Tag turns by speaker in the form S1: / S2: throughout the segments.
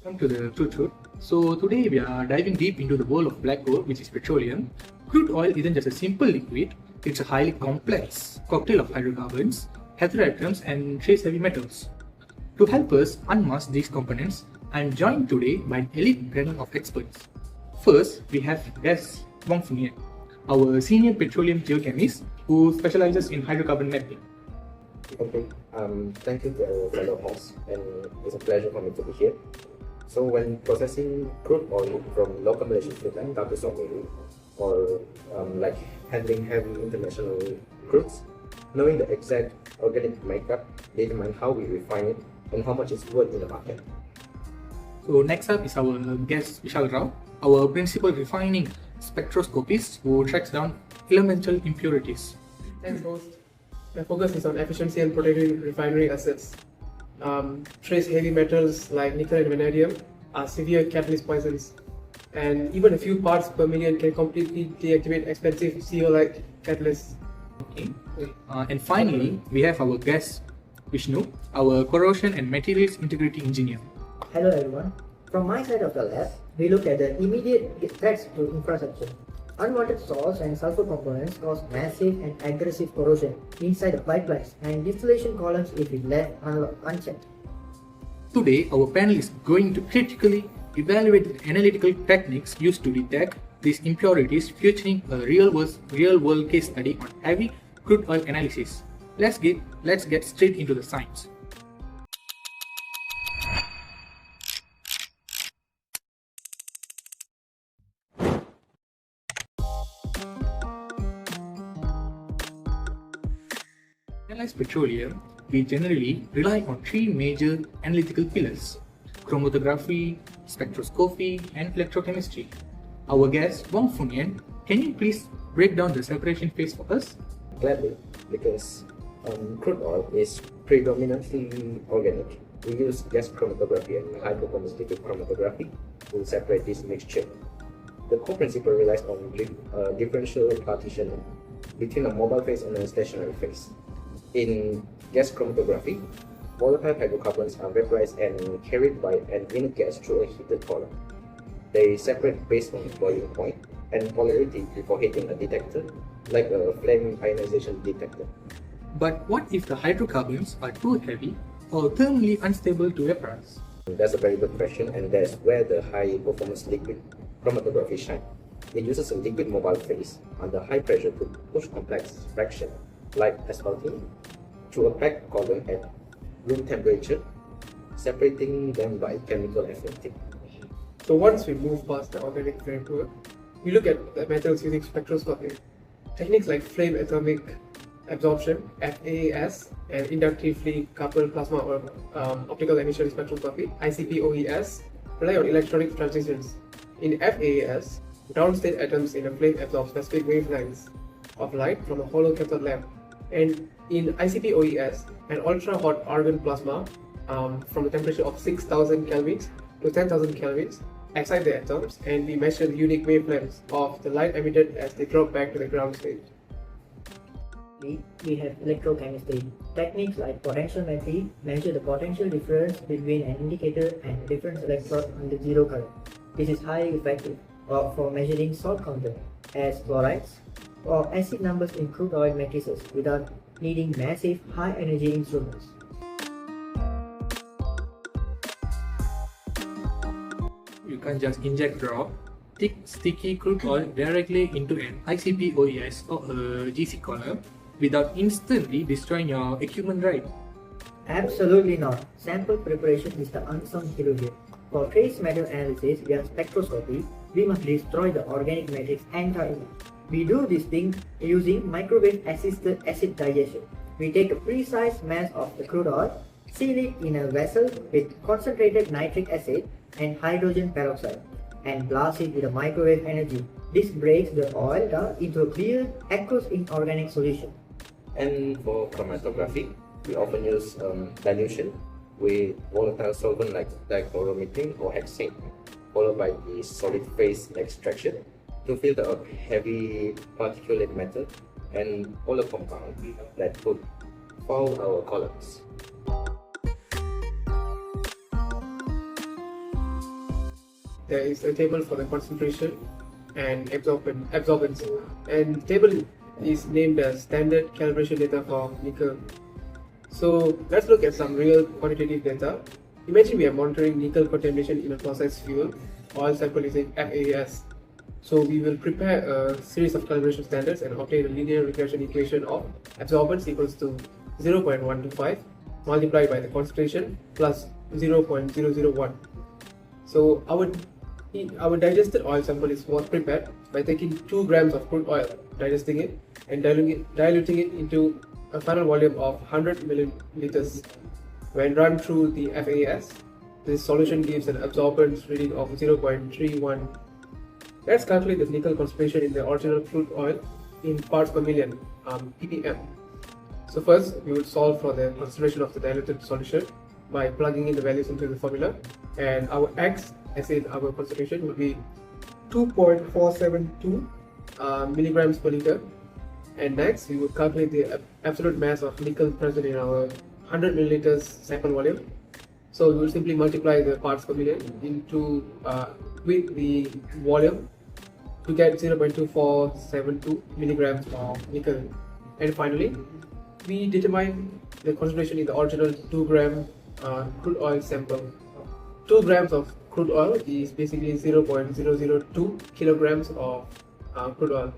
S1: Welcome to the Truth. So today we are diving deep into the world of black gold, which is petroleum. Crude oil isn't just a simple liquid, it's a highly complex cocktail of hydrocarbons, heteroatoms and trace heavy metals. To help us unmask these components, I am joined today by an elite panel of experts. First, we have guest WONG, our senior petroleum geochemist who specializes in hydrocarbon mapping.
S2: Okay, thank you to our fellow hosts, and it's a pleasure for me to be here. So when processing crude oil from local Malaysian field like Tatus or AMIRUL, or like handling heavy international crudes, knowing the exact organic makeup determine how we refine it and how much it's worth in the market.
S1: So next up is our guest VISHALRAU, our principal refining spectroscopist who tracks down elemental impurities.
S3: Thanks, host. My focus is on efficiency and protecting refinery assets. Trace heavy metals like nickel and vanadium are severe catalyst poisons, and even a few parts per million can completely deactivate expensive CO-like catalysts.
S1: Okay. And finally, we have our guest VISHNUU, our corrosion and materials integrity engineer.
S4: Hello everyone. From my side of the lab, we look at the immediate threats to infrastructure. Unwanted salts and sulfur components cause massive and aggressive corrosion inside the pipelines and distillation columns if it left unchecked.
S1: Today, our panel is going to critically evaluate the analytical techniques used to detect these impurities, featuring a real-world case study on heavy crude oil analysis. Let's get straight into the science. To analyze petroleum, we generally rely on three major analytical pillars: chromatography, spectroscopy, and electrochemistry. Our guest WONG, can you please break down the separation phase for us?
S2: Gladly, because crude oil is predominantly organic. We use gas chromatography and high-performance liquid chromatography to separate this mixture. The core principle relies on differential partitioning between a mobile phase and a stationary phase. In gas chromatography, volatile hydrocarbons are vaporized and carried by an inner gas through a heated column. They separate based on boiling point and polarity before hitting a detector, like a flame ionization detector.
S1: But what if the hydrocarbons are too heavy or thermally unstable to vaporize?
S2: That's a very good question, and that's where the high-performance liquid chromatography shines. It uses a liquid mobile phase under high pressure to push complex fraction, like asphaltene, through a packed column at room temperature, separating them by chemical affinity.
S3: So once we move past the organic framework, we look at the metals using spectroscopy. Techniques like flame atomic absorption (FAAS) and inductively coupled plasma or optical emission spectroscopy (ICP-OES) rely on electronic transitions. In FAAS, ground state atoms in a flame absorb specific wavelengths of light from a hollow cathode lamp, and in ICP-OES, an ultra-hot argon plasma from a temperature of 6,000 kelvins to 10,000 kelvins excite the atoms, and we measure the unique wavelengths of the light emitted as they drop back to the ground state.
S4: We have electrochemistry. Techniques like potentiometry measure the potential difference between an indicator and a difference electrode under zero current. This is highly effective for measuring salt content as chlorides or acid numbers in crude oil matrices without needing massive high-energy instruments.
S1: You can just inject raw, thick, sticky crude oil directly into an ICP-OES or a GC column without instantly destroying your equipment, right?
S4: Absolutely not. Sample preparation is the unsung hero here. For trace metal analysis via spectroscopy, we must destroy the organic matrix entirely. We do this thing using microwave-assisted acid digestion. We take a precise mass of the crude oil, seal it in a vessel with concentrated nitric acid and hydrogen peroxide, and blast it with a microwave energy. This breaks the oil down into a clear, aqueous inorganic solution.
S2: And for chromatography, we often use dilution with volatile solvent like dichloromethane or hexane, followed by the solid phase extraction to filter a heavy particulate matter and polar compound that could foul our columns.
S3: there is a table for the concentration and absorbance, and the table is named as standard calibration data for nickel. So let's look at some real quantitative data. Imagine we are monitoring nickel contamination in a process fuel oil sample using FAS. So we will prepare a series of calibration standards and obtain a linear regression equation of absorbance equals to 0.125 multiplied by the concentration plus 0.001. So our digested oil sample was prepared by taking 2 grams of crude oil, digesting it, and diluting it into a final volume of 100 milliliters. When run through the FAS, this solution gives an absorbance reading of 0.31. Let's calculate the nickel concentration in the original crude oil in parts per million, ppm. So first, we will solve for the concentration of the diluted solution by plugging in the values into the formula, and our X, as in our concentration, will be 2.472 milligrams per liter. And next, we will calculate the absolute mass of nickel present in our 100 milliliters sample volume. So we will simply multiply the parts per million into with the volume to get 0.2472 milligrams of nickel. And finally, we determine the concentration in the original 2 gram crude oil sample. 2 grams of crude oil is basically 0.002 kilograms of crude oil.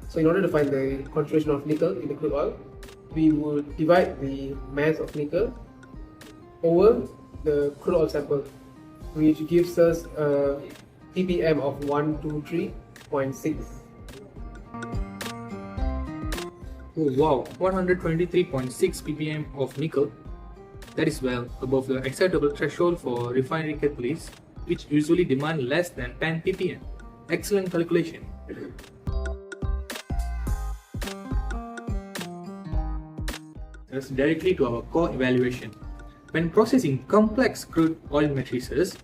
S3: So in order to find the concentration of nickel in the crude oil, we would divide the mass of nickel over the crude oil sample, which gives us a ppm of 123.6.
S1: Oh wow, 123.6 ppm of nickel. That is well above the acceptable threshold for refinery catalysts, which usually demand less than 10 ppm. Excellent calculation. Thus directly to our core evaluation. When processing complex crude oil matrices,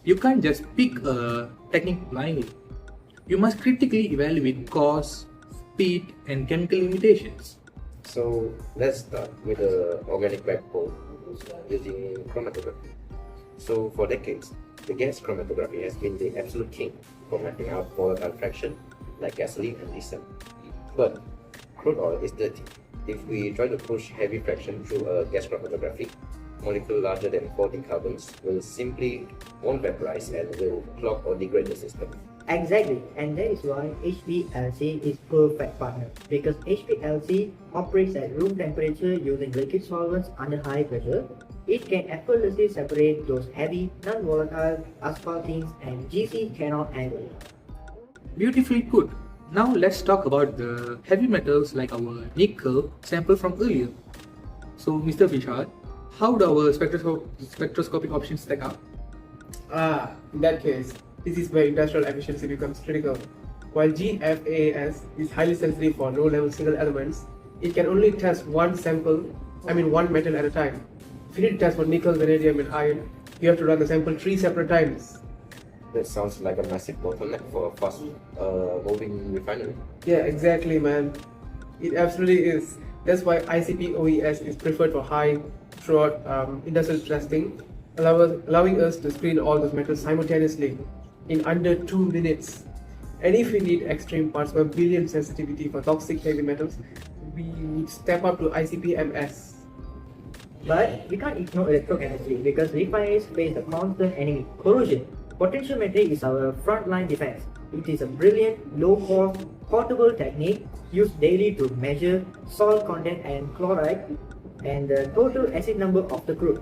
S1: you can't just pick a technique blindly. You must critically evaluate cost, speed, and chemical limitations.
S2: So let's start with the organic backbone using chromatography. So for decades, the gas chromatography has been the absolute king for mapping out volatile fraction like gasoline and diesel. But crude oil is dirty. If we try to push heavy fraction through a gas chromatography, molecule larger than 40 carbons will simply won't vaporize and will clog or degrade the system.
S4: Exactly, and that is why HPLC is perfect partner, because HPLC operates at room temperature using liquid solvents under high pressure. It can effortlessly separate those heavy, non-volatile asphaltenes and GC cannot handle.
S1: Beautifully put. Now let's talk about the heavy metals like our nickel sample from earlier. So Mr. Vishal, how do our spectroscopic options stack up?
S3: In that case, this is where industrial efficiency becomes critical. While GFAS is highly sensitive for low-level single elements, it can only test one metal at a time. If you need to test for nickel, vanadium, and iron, you have to run the sample 3 separate times.
S2: That sounds like a massive bottleneck for a fast moving refinery.
S3: Yeah, exactly, man. It absolutely is. That's why ICP OES is preferred for high throughout industrial testing, allowing us to screen all those metals simultaneously in under 2 minutes. And if we need extreme parts per billion sensitivity for toxic heavy metals, we would step up to ICP MS.
S4: But we can't ignore electrochemistry because refineries face the constant enemy, corrosion. Potentiometry is our frontline defense. It is a brilliant, low-cost, portable technique used daily to measure salt content and chloride and the total acid number of the crude.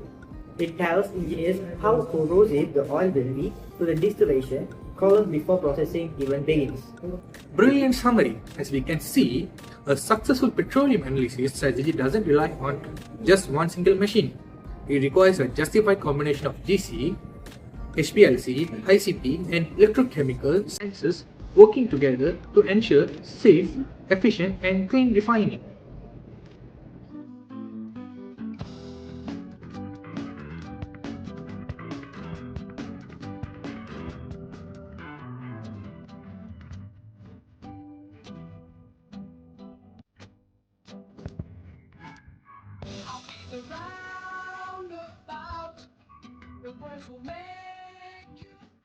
S4: It tells engineers how corrosive the oil will be to the distillation column before processing even begins.
S1: Brilliant summary. As we can see, a successful petroleum analysis strategy doesn't rely on just one single machine. It requires a justified combination of GC, HPLC, ICP, and electrochemical sciences working together to ensure safe, efficient, and clean refining.
S5: Roundabout, the words will make